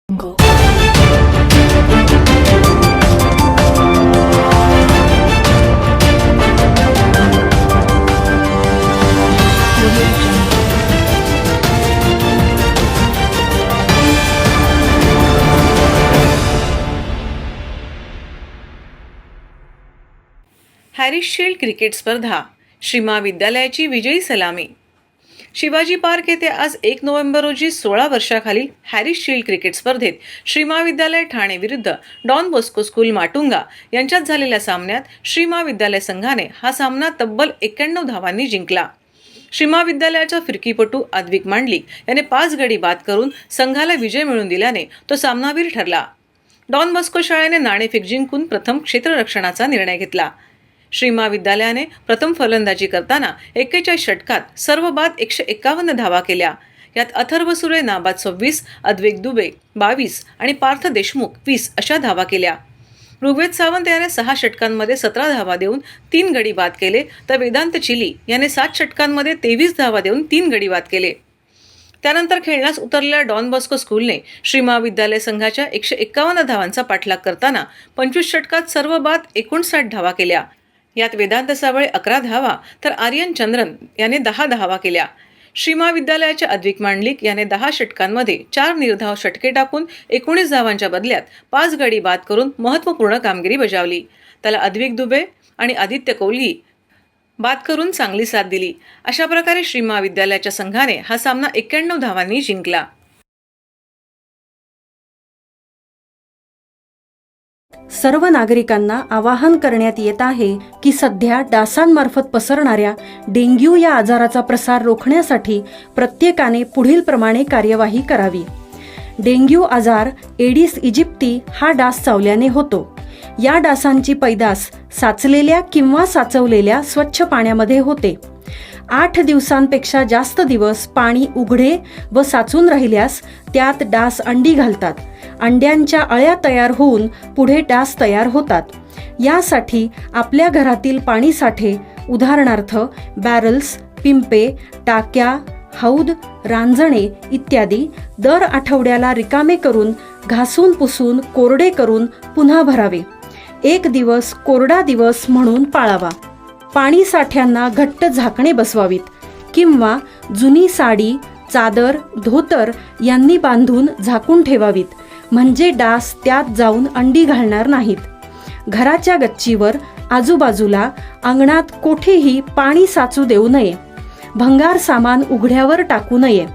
Go. Harris shield cricket स्पर्धा श्री महाविद्यालयाची विजयी सलामी. शिवाजी पार्क येथे आज 1 नोव्हेंबर रोजी 16 वर्षाखालील हॅरिस शील्ड क्रिकेट स्पर्धेत श्री महाविद्यालय ठाणे विरुद्ध डॉन बॉस्को स्कूल माटुंगा यांच्यात झालेल्या सामन्यात श्री महाविद्यालय संघाने हा सामना तब्बल 91 धावांनी जिंकला. श्री महाविद्यालयाचा फिरकीपटू अद्विक मांडलिक याने 5 गडी बाद करून संघाला विजय मिळवून दिल्याने तो सामनावीर ठरला. डॉन बॉस्को शाळेने नाणेफेक जिंकून प्रथम क्षेत्ररक्षणाचा निर्णय घेतला. श्री महाविद्यालयाने प्रथम फलंदाजी करताना 41 षटकात सर्व बाद 151 धावा केल्या. यात अथर्व सुरे नाबाद 26, अद्वैत दुबे 22 आणि पार्थ देशमुख 20 अशा धावा केल्या. ऋग्वेद सावंत याने 6 षटकांमध्ये 17 धावा देऊन 3 गडी बाद केले, तर वेदांत चिली याने 7 षटकांमध्ये 23 धावा देऊन 3 गडी बाद केले. त्यानंतर खेळण्यास उतरलेल्या डॉन बॉस्को स्कूलने श्री महाविद्यालय संघाच्या 151 धावांचा पाठलाग करताना 25 षटकात सर्व बाद 59 धावा केल्या. यात वेदांत सावळे 11 धावा तर आर्यन चंद्रन याने 10 धावा केल्या. श्री महाविद्यालयाचे अद्विक मांडलिक याने 10 षटकांमध्ये 4 निर्धाव षटके टाकून 19 धावांच्या बदल्यात 5 गडी बाद करून महत्त्वपूर्ण कामगिरी बजावली. त्याला अद्विक दुबे आणि आदित्य कोहली बाद करून चांगली साथ दिली. अशा प्रकारे श्री महाविद्यालयाच्या संघाने हा सामना 91 धावांनी जिंकला. सर्व नागरिकांना आवाहन करण्यात येत आहे की सध्या डासांमार्फत पसरणाऱ्या डेंग्यू या आजाराचा प्रसार रोखण्यासाठी प्रत्येकाने पुढील प्रमाणे कार्यवाही करावी. डेंग्यू आजार एडिस इजिप्ती हा डास चावल्याने होतो. या डासांची पैदास साचलेल्या किंवा साचवलेल्या स्वच्छ पाण्यामध्ये होते. 8 दिवसांपेक्षा जास्त दिवस पाणी उघडे व साचून राहिल्यास त्यात डास अंडी घालतात. अंड्यांच्या अळ्या तयार होऊन पुढे डास तयार होतात. यासाठी आपल्या घरातील पाणीसाठे उदाहरणार्थ बॅरल्स, पिंपे, टाक्या, हौद, रांजणे इत्यादी दर आठवड्याला रिकामे करून घासून पुसून कोरडे करून पुन्हा भरावे. 1 दिवस कोरडा दिवस म्हणून पाळावा. पाणी साठ्यांना घट्ट झाकणे बसवावीत किंवा जुनी साडी, चादर, धोतर यांनी बांधून झाकून ठेवावीत, म्हणजे डास त्यात जाऊन अंडी घालणार नाहीत. घराच्या गच्चीवर, आजूबाजूला, अंगणात कोठेही पाणी साचू देऊ नये. भंगार सामान उघड्यावर टाकू नये.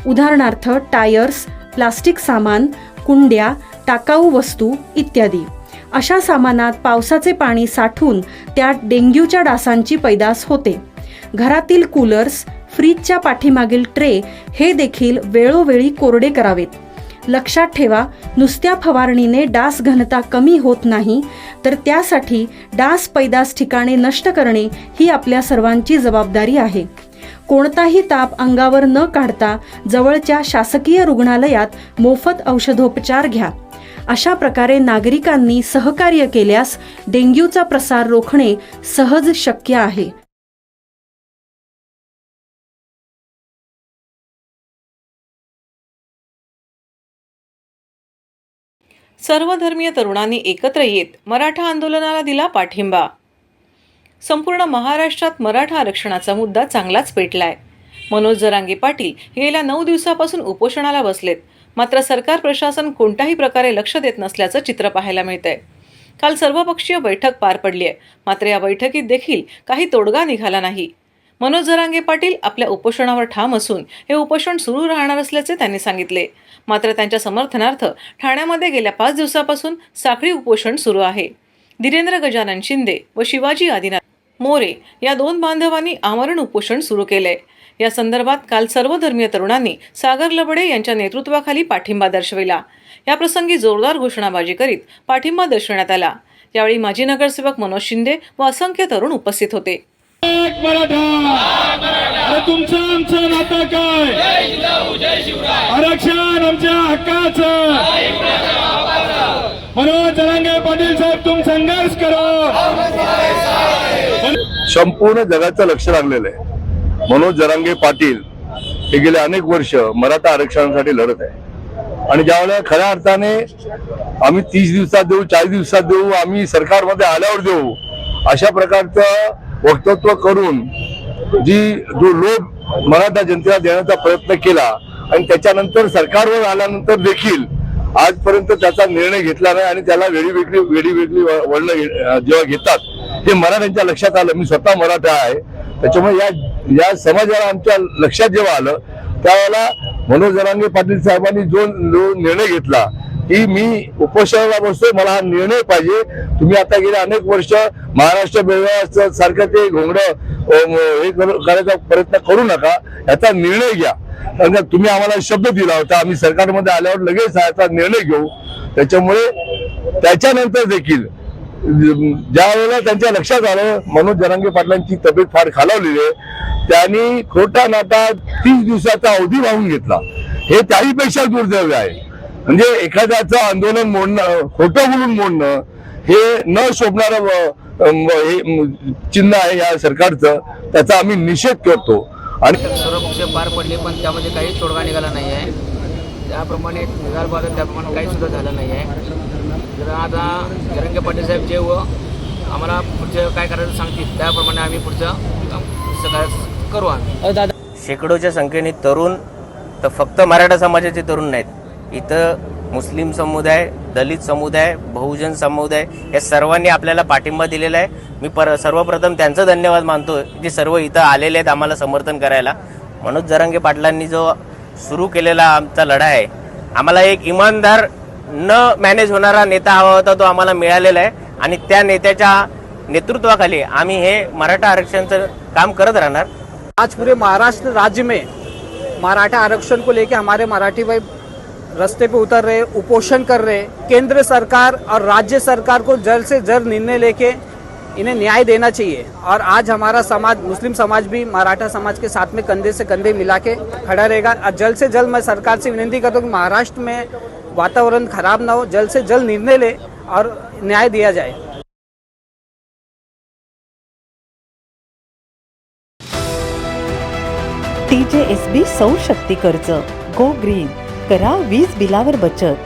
उदाहरणार्थ टायर्स, प्लास्टिक सामान, कुंड्या, टाकाऊ वस्तू इत्यादी. अशा सामानात पावसाचे पाणी साठून त्यात डेंग्यूच्या डासांची पैदास होते. घरातील कूलर्स, फ्रीजच्या पाठीमागील ट्रे हे देखील वेळोवेळी कोरडे करावेत. लक्षात ठेवा, नुसत्या फवारणीने डास घनता कमी होत नाही, तर त्यासाठी डास पैदास ठिकाणे नष्ट करणे ही आपल्या सर्वांची जबाबदारी आहे. कोणताही ताप अंगावर न काढता जवळच्या शासकीय रुग्णालयात मोफत औषधोपचार घ्या. अशा प्रकारे नागरिकांनी सहकार्य केल्यास डेंग्यूचा प्रसार रोखणे सहज शक्य आहे. सर्व धर्मीय तरुणांनी एकत्र येत मराठा आंदोलनाला दिला पाठिंबा. संपूर्ण महाराष्ट्रात मराठा आरक्षणाचा मुद्दा चांगलाच पेटलाय. मनोज जरांगे पाटील गेल्या 9 दिवसापासून उपोषणाला बसलेत. मात्र सरकार प्रशासन कोणत्याही प्रकारे लक्ष देत नसल्याचं चित्र पाहायला मिळतंय. काल सर्वपक्षीय बैठक पार पडली आहे, मात्र या बैठकीत देखील काही तोडगा निघाला नाही. मनोज जरांगे पाटील आपल्या उपोषणावर ठाम असून हे उपोषण सुरू राहणार असल्याचे त्यांनी सांगितले. मात्र त्यांच्या समर्थनार्थ ठाण्यामध्ये गेल्या 5 दिवसापासून साखळी उपोषण सुरू आहे. धीरेंद्र गजानन शिंदे व शिवाजी आदिनाथ मोरे या 2 बांधवांनी आमरण उपोषण सुरू केलंय. या संदर्भात काल सर्व धर्मीय तरुणांनी सागर लबडे यांच्या नेतृत्वाखाली पाठिंबा दर्शविला. या प्रसंगी जोरदार घोषणाबाजी करीत पाठिंबा दर्शवण्यात आला. यावेळी माजी नगरसेवक मनोज शिंदे व असंख्य तरुण उपस्थित होते. तुमचं आमचं नातं काय? आरक्षण आमच्या हक्काचं. मनोज जरांगे पाटील साहेब तुम संघर्ष करो. संपूर्ण जगाचं लक्ष लागलेलं आहे. मनोज जरांगे पाटील हे गेले अनेक वर्ष मराठा आरक्षणासाठी लढत आहे. आणि ज्यावेळेला खऱ्या अर्थाने आम्ही 30 दिवसात देऊ, 40 दिवसात देऊ, आम्ही सरकारमध्ये आल्यावर देऊ, अशा प्रकारचं वक्तव्य करून जो लोभ मराठा जनतेला देण्याचा प्रयत्न केला आणि त्याच्यानंतर सरकारवर आल्यानंतर देखील आजपर्यंत त्याचा निर्णय घेतला नाही आणि त्याला वेगळी वळणं जेव्हा घेतात हे मराठ्यांच्या लक्षात आलं. मी स्वतः मराठा आहे, त्याच्यामुळे या समाजाला आमच्या लक्षात जेव्हा आलं त्यावेळेला मनोज जरांगे पाटील साहेबांनी जो निर्णय घेतला की मी उपोषणाला बसतोय, मला हा निर्णय पाहिजे. तुम्ही आता गेले अनेक वर्ष महाराष्ट्र बेळगाव सारखं ते घोंगडं हे करायचा प्रयत्न करू नका, याचा निर्णय घ्या. कारण तुम्ही आम्हाला शब्द दिला होता, आम्ही सरकारमध्ये आल्यावर लगेच याचा निर्णय घेऊ. त्याच्यामुळे त्याच्यानंतर देखील ज्या वेळेला त्यांच्या लक्षात आलं मनोज जरांगे पाटलांची तब्येत फार खालावलेली आहे, त्यांनी खोटा नाटा 30 दिवसाचा अवधी वाहून घेतला. हे त्याहीपेक्षा दुर्दैव आहे. म्हणजे एखाद्याचं आंदोलन मोडणं, खोटं बोलून मोडणं हे न शोभणारं हे चिन्ह आहे या सरकारचं. त्याचा आम्ही निषेध करतो. आणि सर्व पक्ष पार पडले पण त्यामध्ये काहीच तोडगा निघाला नाही आहे. त्याप्रमाणे निकाल पाहतो त्याप्रमाणे काही सुद्धा झालं नाही आहे. तर आता जरांगे पाटील साहेब जे आम्हाला पुढचं काय करायचं सांगतील त्याप्रमाणे आम्ही पुढचं करू. आम्ही शेकडोच्या संख्येने तरुण, तर फक्त मराठा समाजाचे तरुण नाहीत, इथं मुस्लिम समुदाय, दलित समुदाय, बहुजन समुदाय या सर्वांनी आपल्याला पाठिंबा दिलेला आहे. मी सर्वप्रथम त्यांचं धन्यवाद मानतो जे सर्व इथं आलेले आहेत आम्हाला समर्थन करायला. मनोज जरांगे पाटलांनी जो सुरू केलेला आमचा लढा आहे, आम्हाला एक इमानदार न मॅनेज होणारा नेता हवा होता, तो आम्हाला मिळालेला आहे आणि त्या नेत्याच्या नेतृत्वाखाली आम्ही हे मराठा आरक्षणाचं काम करत राहणार. आज पूरे महाराष्ट्र राज्य में मराठा आरक्षण को लेकर हमारे मराठी भाई रास्ते पे उतर रहे, उपोषण कर रहे. केंद्र सरकार और राज्य सरकार को जल्द से जल्द निर्णय लेके इन्हें न्याय देना चाहिए. और आज हमारा समाज, मुस्लिम समाज भी मराठा समाज के साथ में कंधे से कंधे मिला के खड़ा रहेगा. और जल्द से जल्द मैं सरकार से विनती करता हूँ कि महाराष्ट्र में वातावरण खराब ना हो, जल्द से जल्द निर्णय ले और न्याय दिया जाए. TJSB सौर शक्ती कर्ज, गो ग्रीन, करा वीज बिलावर बचत.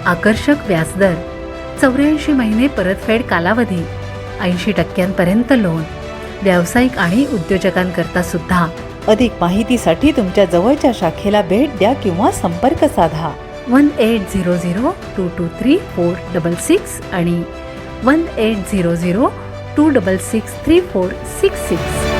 आकर्षक व्याजदर, 84 महिने परतफेड कालावधी, 80% लोन, व्यावसायिक आणि उद्योजकांकरता सुद्धा. अधिक माहितीसाठी तुमच्या जवळच्या शाखेला भेट द्या किंवा संपर्क साधा. 1800-223-466 आणि 1800-266-3466.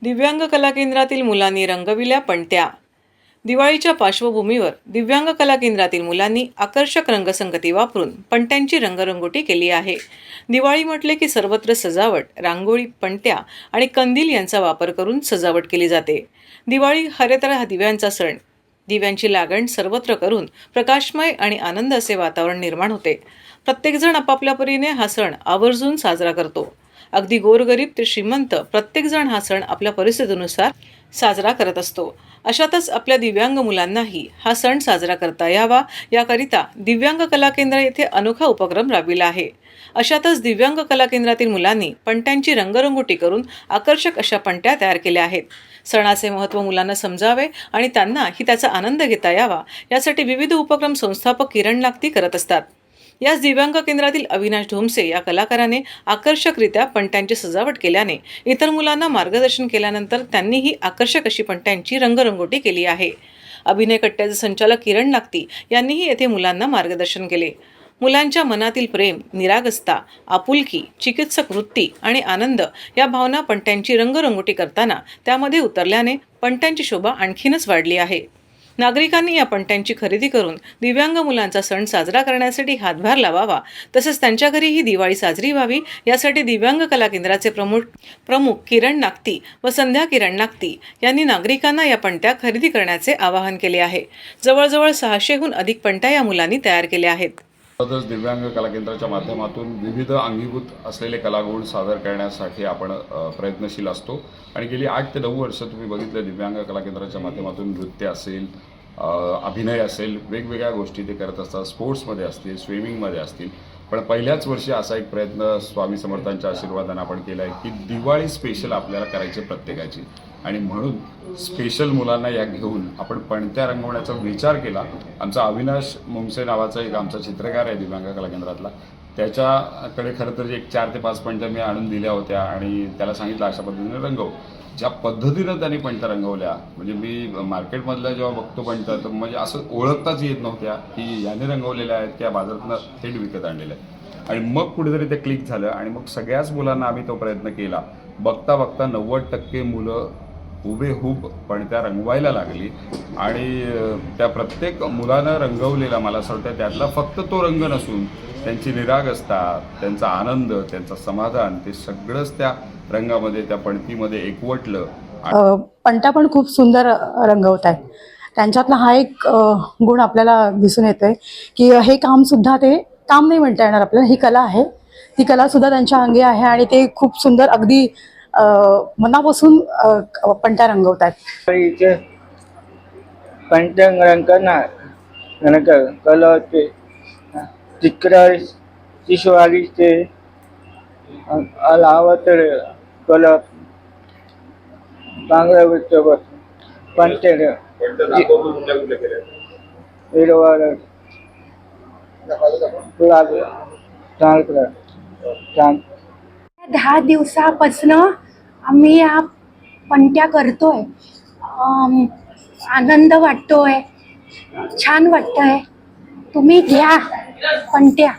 दिव्यांग कला केंद्रातील मुलांनी रंगविल्या पणत्या. दिवाळीच्या पार्श्वभूमीवर दिव्यांग कला केंद्रातील मुलांनी आकर्षक रंगसंगती वापरून पणत्यांची रंगरंगोटी केली आहे. दिवाळी म्हटले की सर्वत्र सजावट, रांगोळी, पणत्या आणि कंदील यांचा वापर करून सजावट केली जाते. दिवाळी खरे तर हा दिव्यांचा सण. दिव्यांची लागण सर्वत्र करून प्रकाशमय आणि आनंद असे वातावरण निर्माण होते. प्रत्येकजण आपापल्या परीने हा सण आवर्जून साजरा करतो. अगदी गोरगरीब ते श्रीमंत प्रत्येकजण हा सण आपल्या परिस्थितीनुसार साजरा करत असतो. अशातच आपल्या दिव्यांग मुलांनाही हा सण साजरा करता यावा याकरिता दिव्यांग कला केंद्र येथे अनोखा उपक्रम राबविला आहे. अशातच दिव्यांग कला केंद्रातील मुलांनी पणत्यांची रंगरंगोटी करून आकर्षक अशा पणत्या तयार केल्या आहेत. सणाचे महत्त्व मुलांना समजावे आणि त्यांनाही त्याचा आनंद घेता यावा यासाठी विविध उपक्रम संस्थापक किरण लागती करत असतात. याच दिव्यांग केंद्रातील अविनाश ढोमसे या कलाकाराने आकर्षकरित्या पणत्यांची सजावट केल्याने इतर मुलांना मार्गदर्शन केल्यानंतर त्यांनीही आकर्षक अशी पणत्यांची रंगरंगोटी केली आहे. अभिनय कट्ट्याचे संचालक किरण लागती यांनीही येथे मुलांना मार्गदर्शन केले. मुलांच्या मनातील प्रेम, निरागसता, आपुलकी, चिकित्सक वृत्ती आणि आनंद या भावना पणत्यांची रंगरंगोटी करताना त्यामध्ये उतरल्याने पणत्यांची शोभा आणखीनच वाढली आहे. नागरिकांनी या पणत्यांची खरेदी करून दिव्यांग मुलांचा सण साजरा करण्यासाठी हातभार लावावा, तसेच त्यांच्या घरी ही दिवाळी साजरी व्हावी यासाठी दिव्यांग कला केंद्राचे प्रमुख किरण नागती व संध्या किरण नागती यांनी नागरिकांना या पणत्या खरेदी करण्याचे आवाहन केले आहे. जवळजवळ 600हून अधिक पणत्या या मुलांनी तयार केल्या आहेत. दिव्यांग कला केंद्राच्या माध्यमातून विविध अंगीभूत असलेले कलागुण सादर करण्यासाठी आपण प्रयत्नशील असतो आणि गेली 8 ते 9 वर्ष तुम्ही बघितलं दिव्यांग कला केंद्राच्या माध्यमातून नृत्य असेल, अभिनय असेल, वेगवेगळ्या गोष्टी ते करत असतात. स्पोर्ट्समध्ये असतील, स्विमिंगमध्ये असतील पण पहिल्याच वर्षी असा एक प्रयत्न स्वामी समर्थांच्या आशीर्वादाने आपण केला आहे की दिवाळी स्पेशल आपल्याला करायची प्रत्येकाची, आणि म्हणून स्पेशल मुलांना या घेऊन आपण पणत्या रंगवण्याचा विचार केला. आमचा अविनाश मुंगसे नावाचा एक आमचा चित्रकार आहे दिव्यांग कला केंद्रातला, त्याच्याकडे खरं तर एक 4 ते 5 पणत्या मी आणून दिल्या होत्या आणि त्याला सांगितलं अशा पद्धतीने रंगव. ज्या पद्धतीनं त्यांनी पणत्या रंगवल्या, म्हणजे मी मार्केटमधल्या जेव्हा बघतो पणत्या तर म्हणजे असं ओळखताच येत नव्हत्या की याने रंगवलेल्या आहेत किंवा बाजारातनं थेट विकत आणलेल्या आहेत. आणि मग कुठेतरी ते क्लिक झालं आणि मग सगळ्याच मुलांना आम्ही तो प्रयत्न केला. बघता बघता 90% मुलं हुबेहूब पणत्या रंगवायला लागली आणि त्या प्रत्येक मुलानं रंगवलेला मला असं वाटतं त्यातला फक्त तो रंग नसून त्यांची निरागसता, त्यांचा आनंद, त्यांचं समाधान, ते सगळंच त्या रंगामध्ये, त्या पणतीमध्ये एकवटलं. पणत्या पण खूप सुंदर रंगवत आहेत. त्यांच्यातला हा एक गुण आपल्याला दिसून येतोय की हे काम सुद्धा, ते काम नाही म्हणता येणार आपल्याला, ही कला आहे. ती कला सुद्धा त्यांच्या अंगी आहे आणि ते खूप सुंदर अगदी मनापासून पणत्या रंगवत आहेत. पणत्या रंगणार कलरचे चित्र शिशवारीचे आवत कलर चांगलं पणते हिरवा गुलाब छान. 10 दिवसापासून आम्ही या पणत्या करतोय. आनंद वाटतोय, छान वाटतंय. तुम्ही घ्या पणत्या.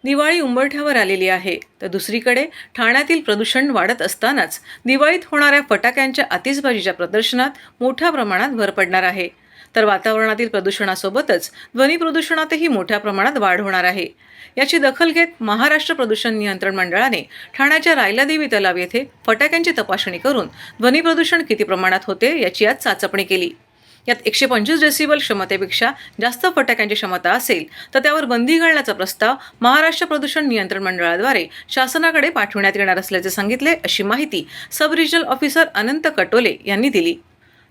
दिवाळी उंबरठ्यावर आलेली आहे, तर दुसरीकडे ठाण्यातील प्रदूषण वाढत असतानाच दिवाळीत होणाऱ्या फटाक्यांच्या आतिषबाजीच्या प्रदर्शनात मोठ्या प्रमाणात भर पडणार आहे. तर वातावरणातील प्रदूषणासोबतच ध्वनी प्रदूषणातही मोठ्या प्रमाणात वाढ होणार आहे. याची दखल घेत महाराष्ट्र प्रदूषण नियंत्रण मंडळाने ठाण्याच्या रायलादेवी तलाव येथे फटाक्यांची तपासणी करून ध्वनी प्रदूषण किती प्रमाणात होते याची आज चाचपणी केली. यात 125 डेसिबल क्षमतेपेक्षा जास्त फटाक्यांची क्षमता असेल तर त्यावर बंदी घालण्याचा प्रस्ताव महाराष्ट्र प्रदूषण नियंत्रण मंडळाद्वारे शासनाकडे पाठवण्यात येणार असल्याचे सांगितले, अशी माहिती सब रिजनल ऑफिसर अनंत कटोले यांनी दिली.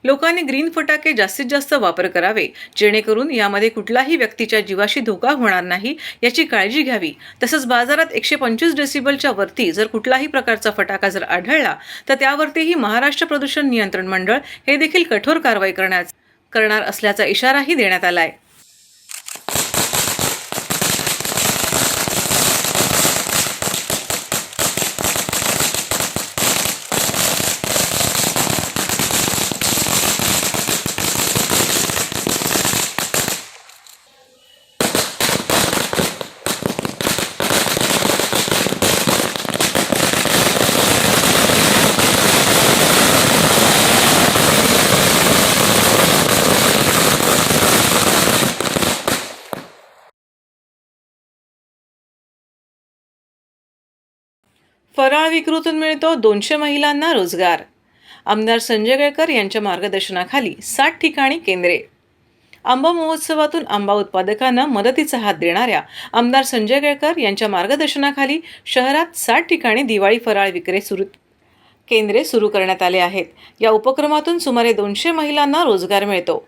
लोकांनी ग्रीन फटाके जास्तीत जास्त वापर करावे, जेणेकरून यामध्ये कुठलाही व्यक्तीच्या जीवाशी धोका होणार नाही याची काळजी घ्यावी. तसंच बाजारात 125 डेसिबलच्या वरती जर कुठलाही प्रकारचा फटाका जर आढळला तर त्यावरतीही महाराष्ट्र प्रदूषण नियंत्रण मंडळ हे देखील कठोर कारवाई करणार असल्याचा इशाराही देण्यात आलाय. फराळ विक्रीतून मिळतो 200 महिलांना रोजगार. आमदार संजय केळकर यांच्या मार्गदर्शनाखाली 60 ठिकाणी केंद्रे. आंबा महोत्सवातून आंबा उत्पादकांना मदतीचा हात देणाऱ्या आमदार संजय केळकर यांच्या मार्गदर्शनाखाली शहरात 60 ठिकाणी दिवाळी फराळ विक्री केंद्रे सुरू करण्यात आले आहेत. या उपक्रमातून सुमारे 200 महिलांना रोजगार मिळतो.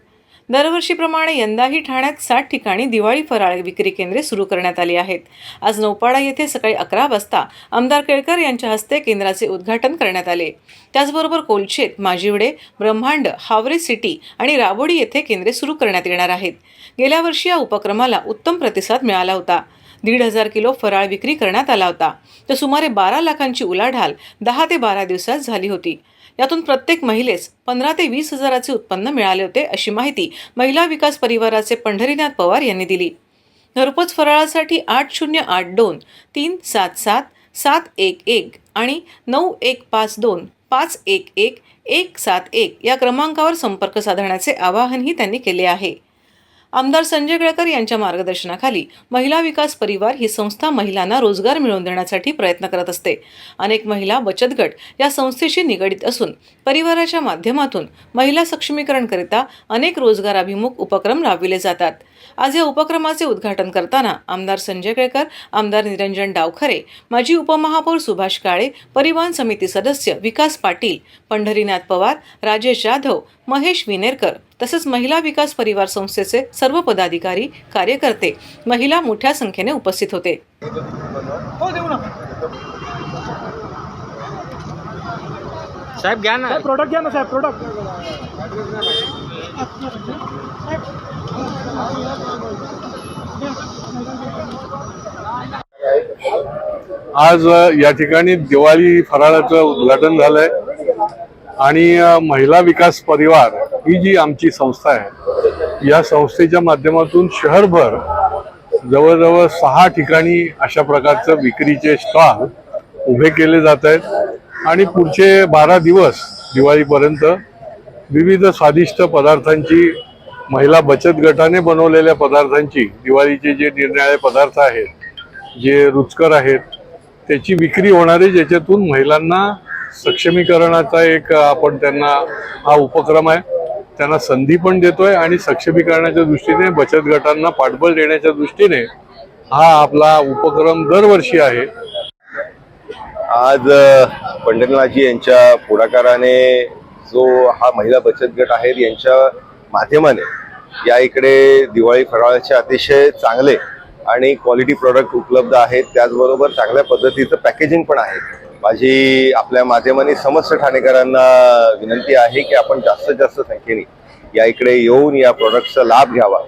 दरवर्षीप्रमाणे यंदाही ठाण्यात 60 ठिकाणी दिवाळी फराळ विक्री केंद्रे सुरू करण्यात आली आहेत. आज नौपाडा येथे सकाळी 11 वाजता आमदार केळकर यांच्या हस्ते केंद्राचे उद्घाटन करण्यात आले. त्याचबरोबर कोलशेत, माजिवडे, ब्रह्मांड, हावरे सिटी आणि राबोडी येथे केंद्रे सुरू करण्यात येणार आहेत. गेल्या वर्षी या उपक्रमाला उत्तम प्रतिसाद मिळाला होता. 1,500 किलो फराळ विक्री करण्यात आला होता. तर सुमारे 12 लाखांची उलाढाल 10 ते 12 दिवसात झाली होती. यातून प्रत्येक महिलेस 15 ते 20 हजाराचे उत्पन्न मिळाले होते, अशी माहिती महिला विकास परिवाराचे पंढरीनाथ पवार यांनी दिली. घरपोच फराळासाठी 8082 377 711 आणि 9152 511 171 या क्रमांकावर संपर्क साधण्याचे आवाहनही त्यांनी केले आहे. आमदार संजय केळकर यांच्या मार्गदर्शनाखाली महिला विकास परिवार ही संस्था महिलांना रोजगार मिळवून देण्यासाठी प्रयत्न करत असते. अनेक महिला बचत गट या संस्थेशी निगडित असून परिवाराच्या माध्यमातून महिला सक्षमीकरणकरिता अनेक रोजगाराभिमुख उपक्रम राबविले जातात. आज या उपक्रमाचे उद्घाटन करताना आमदार संजय केळकर, आमदार निरंजन डावखरे, माजी उपमहापौर सुभाष काळे, परिवहन समिती सदस्य विकास पाटील, पंढरीनाथ पवार, राजेश जाधव, महेश विनेरकर तसेच महिला विकास परिवार संस्थेचे सर्व पदाधिकारी, कार्यकर्ते, महिला मोठ्या संख्येने उपस्थित होते. साहेब घ्या ना. प्रोडक्ट घ्या ना साहेब, प्रोडक्ट. आज या ठिकाणी दिवाळी फराळाचं उद्घाटन झालंय आणि महिला विकास परिवार ही जी आमची संस्था आहे, या संस्थेच्या माध्यमातून शहरभर जवळजवळ 6 ठिकाणी अशा प्रकारचं विक्रीचे स्टॉल उभे केले जात आहेत आणि पुढचे 12 दिवस दिवाळीपर्यंत विविध स्वादिष्ट पदार्थांची, महिला बचत गटाने बनवलेल्या पदार्थांची, दिवाळीचे जे निरनिराळे पदार्थ आहेत, जे रुचकर आहेत, त्याची विक्री होणार आहे, ज्याच्यातून महिलांना सक्षमीकरणाचा एक आपण त्यांना हा उपक्रम आहे, त्यांना संधी पण देतोय आणि सक्षमीकरणाच्या दृष्टीने बचत गटांना पाठबळ देण्याच्या दृष्टीने हा आपला उपक्रम दरवर्षी आहे. आज पंढरीनाथजी यांच्या पुढाकाराने जो हा महिला बचत गट आहेत यांच्या माध्यमाने या इकडे दिवाळी फराळाचे अतिशय चांगले आणि क्वालिटी प्रोडक्ट उपलब्ध आहेत, त्याचबरोबर चांगल्या पद्धतीचं पॅकेजिंग पण आहे. माझी आपल्या माध्यमाने समस्त ठाणेकरांना विनंती आहे की आपण जास्तीत जास्त संख्येने या इकडे येऊन या प्रोडक्टचा लाभ घ्यावा.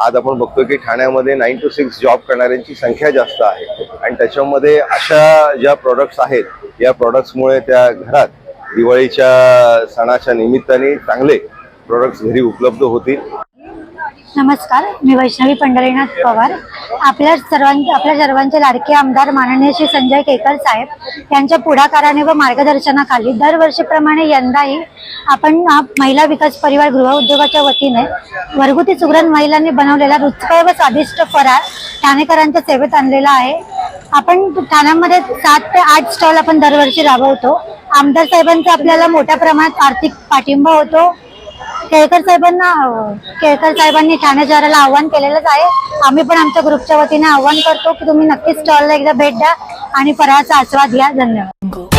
आज आपण बघतो की ठाण्यामध्ये 9 to 6 जॉब करणाऱ्यांची संख्या जास्त आहे आणि त्याच्यामध्ये अशा ज्या प्रोडक्ट्स आहेत, या प्रोडक्ट्समुळे त्या घरात दिवाळीच्या सणाच्या निमित्ताने चांगले प्रोडक्ट्स घरी उपलब्ध होतील. नमस्कार, मी वैष्णवी पंढरीनाथ पवार. आपल्या सर्वांचे लाडके आमदार माननीय श्री संजय केळकर साहेब यांच्या पुढाकाराने व मार्गदर्शनाखाली दरवर्षीप्रमाणे यंदाही आपण महिला विकास परिवार गृह उद्योगाच्या वतीने घरगुती सुगरण महिलांनी बनवलेला रुचकर व स्वादिष्ट फराळ ठाणेकरांच्या सेवेत आणलेला आहे. आपण ठाण्यामध्ये 7 ते 8 स्टॉल आपण दरवर्षी राबवतो. आमदार साहेबांचा आपल्याला मोठ्या प्रमाणात आर्थिक पाठिंबा होतो. केळकर साहेबांनी ठाणे शहराला आव्हान केलेलंच आहे. आम्ही पण आमच्या ग्रुपच्या वतीने आव्हान करतो की तुम्ही नक्कीच स्टॉलला एकदा भेट द्या आणि फराळाचा आस्वाद घ्या. धन्यवाद.